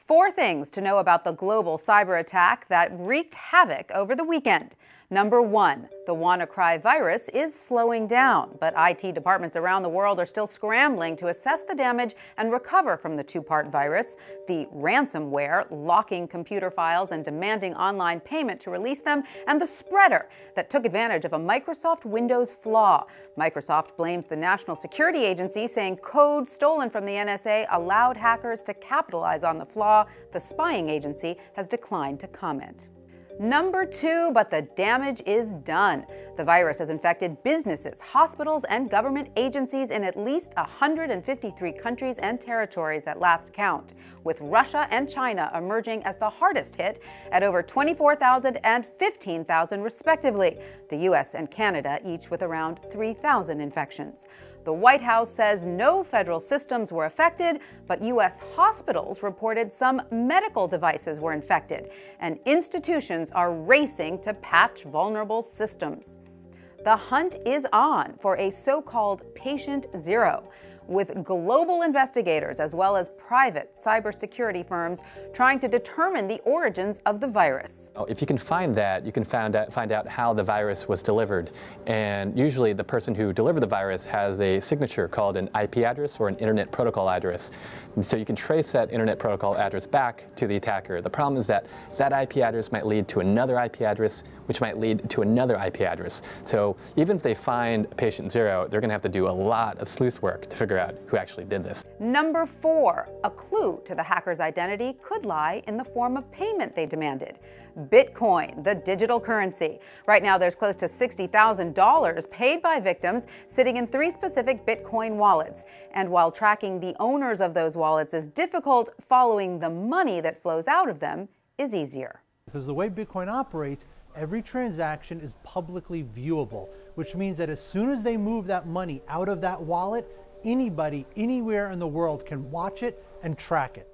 4 things to know about the global cyber attack that wreaked havoc over the weekend. Number 1, the WannaCry virus is slowing down, but IT departments around the world are still scrambling to assess the damage and recover from the 2-part virus. The ransomware, locking computer files and demanding online payment to release them, and the spreader that took advantage of a Microsoft Windows flaw. Microsoft blames the National Security Agency, saying code stolen from the NSA allowed hackers to capitalize on the flaw. The spying agency has declined to comment. Number 2, but the damage is done. The virus has infected businesses, hospitals, and government agencies in at least 153 countries and territories at last count, with Russia and China emerging as the hardest hit at over 24,000 and 15,000 respectively. The US and Canada each with around 3,000 infections. The White House says no federal systems were affected, but US hospitals reported some medical devices were infected, and institutions are racing to patch vulnerable systems. The hunt is on for a so-called patient zero, with global investigators as well as private cybersecurity firms trying to determine the origins of the virus. If you can find that, you can find out how the virus was delivered. And usually the person who delivered the virus has a signature called an IP address or an Internet Protocol address. And so you can trace that Internet Protocol address back to the attacker. The problem is that that IP address might lead to another IP address, which might lead to another IP address. So even if they find patient zero, they're going to have to do a lot of sleuth work to figure out who actually did this. Number 4, a clue to the hacker's identity could lie in the form of payment they demanded. Bitcoin, the digital currency. Right now there's close to $60,000 paid by victims sitting in 3 specific Bitcoin wallets. And while tracking the owners of those wallets is difficult, following the money that flows out of them is easier. Because the way Bitcoin operates, every transaction is publicly viewable, which means that as soon as they move that money out of that wallet, anybody, anywhere in the world can watch it and track it.